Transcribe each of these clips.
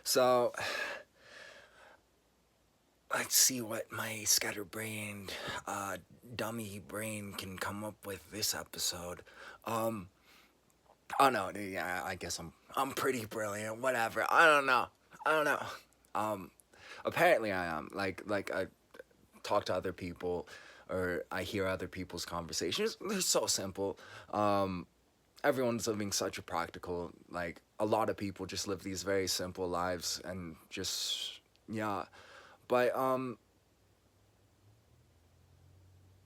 So let's see what my scatterbrained, dummy brain can come up with this episode. Um, oh no, yeah, I guess I'm pretty brilliant. Whatever. I don't know. Um, Apparently I am. Like I talk to other people, or I hear other people's conversations. They're so simple. Everyone's living such a practical. Like a lot of people just live these very simple lives, and just yeah. But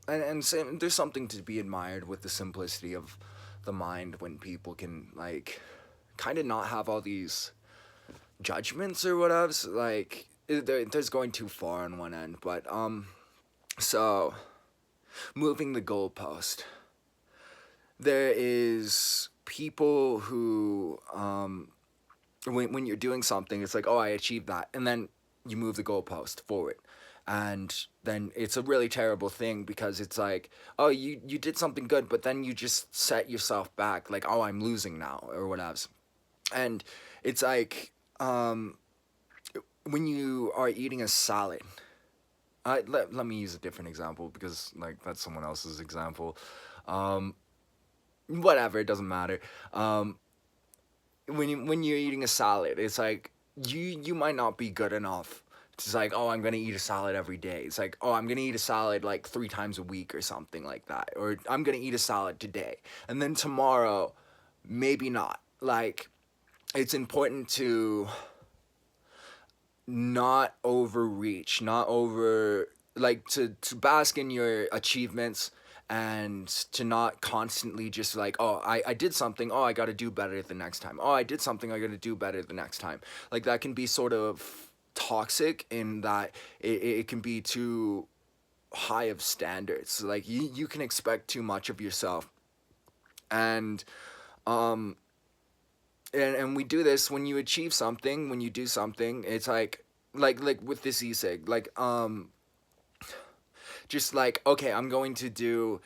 and same, there's something to be admired with the simplicity of the mind when people can like kind of not have all these judgments or whatever. Like there's going too far on one end, but so moving the goalpost. There is people who when you're doing something, it's like, oh, I achieved that, and then you move the goalpost forward, and then it's a really terrible thing because it's like, oh, you did something good, but then you just set yourself back, like, oh, I'm losing now or whatever, and it's like when you are eating a salad. Let me use a different example because like that's someone else's example. Um, Whatever, it doesn't matter. Um, when you're eating a salad, it's like you might not be good enough. It's like, oh, I'm gonna eat a salad every day. It's like, oh, I'm gonna eat a salad like 3 times a week or something like that, or I'm gonna eat a salad today, and then tomorrow, maybe not. Like, it's important to not overreach, not over like to bask in your achievements and to not constantly just like, oh, I did something, oh, I got to do better the next time, oh, I did something, I got to do better the next time. Like that can be sort of toxic in that it can be too high of standards. Like you can expect too much of yourself, and um and we do this when you achieve something, when you do something. It's like with this e-cig, like just like, okay, I'm going to do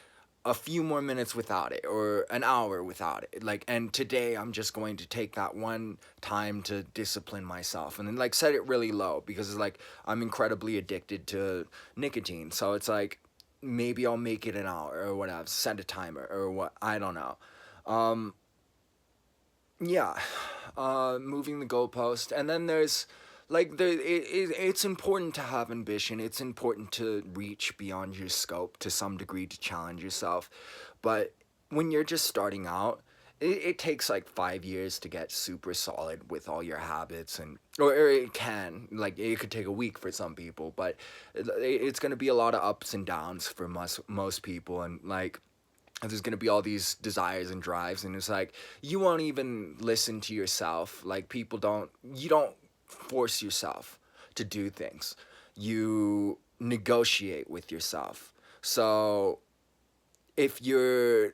a few more minutes without it or an hour without it, like, and today I'm just going to take that one time to discipline myself, and then like set it really low because it's like I'm incredibly addicted to nicotine, so it's like maybe I'll make it an hour or whatever, set a timer or what, I don't know. um yeah. Moving the goalpost, and then there's like it's important to have ambition, it's important to reach beyond your scope to some degree, to challenge yourself, but when you're just starting out, it takes like 5 years to get super solid with all your habits, and or it can, like, it could take a week for some people, but it's going to be a lot of ups and downs for most people, and like there's gonna be all these desires and drives, and it's like you won't even listen to yourself. Like you don't force yourself to do things. You negotiate with yourself. So if you're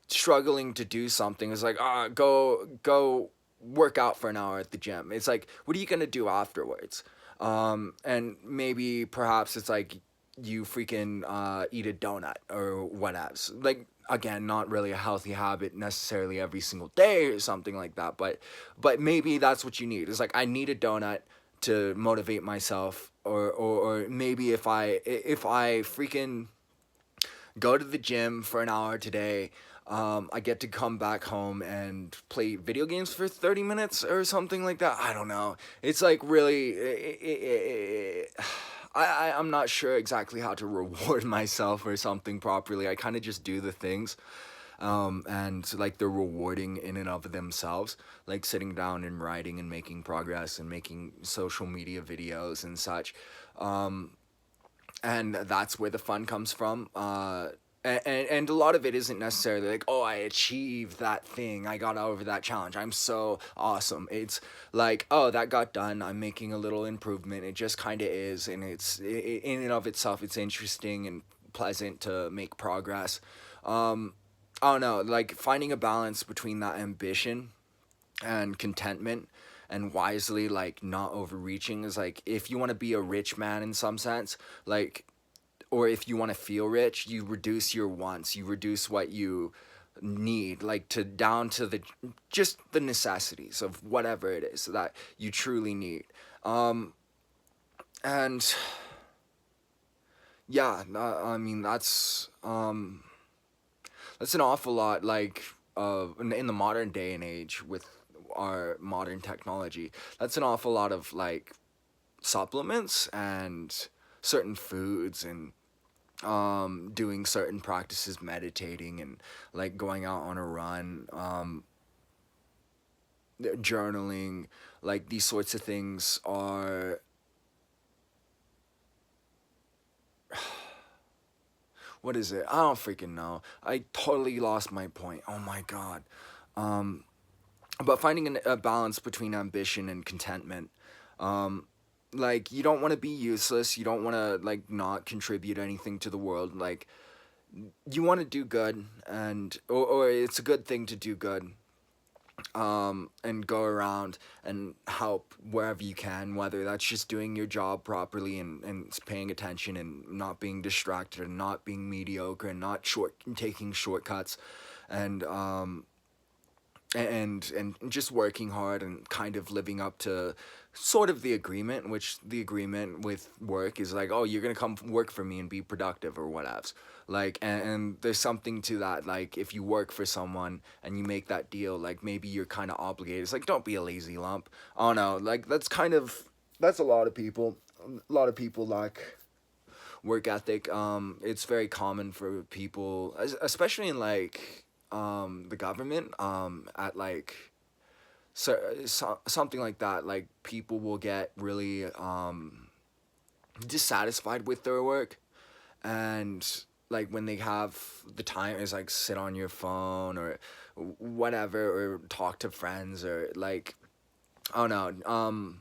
struggling to do something, it's like, go work out for an hour at the gym. It's like, what are you gonna do afterwards? And maybe perhaps it's like you freaking eat a donut or whatever. Like, again, not really a healthy habit necessarily every single day or something like that, but maybe that's what you need. It's like, I need a donut to motivate myself, or maybe if I freaking go to the gym for an hour today, I get to come back home and play video games for 30 minutes or something like that. I don't know. It's like really, I'm not sure exactly how to reward myself or something properly. I kind of just do the things. And like they're rewarding in and of themselves, like sitting down and writing and making progress and making social media videos and such. Um, and that's where the fun comes from. And a lot of it isn't necessarily like, oh, I achieved that thing, I got over that challenge, I'm so awesome. It's like, oh, that got done, I'm making a little improvement. It just kind of is, and in and of itself, it's interesting and pleasant to make progress. I don't know, like finding a balance between that ambition and contentment, and wisely like not overreaching, is like, if you want to be a rich man in some sense, like, or if you want to feel rich, you reduce your wants, you reduce what you need, like to down to the just the necessities of whatever it is that you truly need. Um, and yeah, I mean that's an awful lot, like in the modern day and age with our modern technology. That's an awful lot of like supplements and certain foods and doing certain practices, meditating and like going out on a run, journaling, like these sorts of things are what is it? I don't freaking know. I totally lost my point. Oh my god. Um, but finding a balance between ambition and contentment. Um, like you don't want to be useless. You don't want to like not contribute anything to the world. Like you want to do good, and or it's a good thing to do good, and go around and help wherever you can, whether that's just doing your job properly and paying attention and not being distracted and not being mediocre and not taking shortcuts, and and just working hard and kind of living up to sort of the agreement, which the agreement with work is like, oh, you're gonna come work for me and be productive or whatevs. Like, and there's something to that. Like, if you work for someone and you make that deal, like maybe you're kind of obligated. It's like, don't be a lazy lump. Oh no, like that's a lot of people. A lot of people like work ethic. It's very common for people, especially in like the government, at like something like that. Like people will get really dissatisfied with their work, and like when they have the time is like sit on your phone or whatever or talk to friends or like I don't know,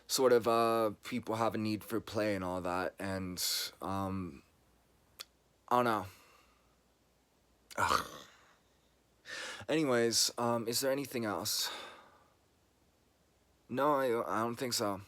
sort of people have a need for play and all that, and I don't know. Ugh. Anyways, is there anything else? No, I don't think so.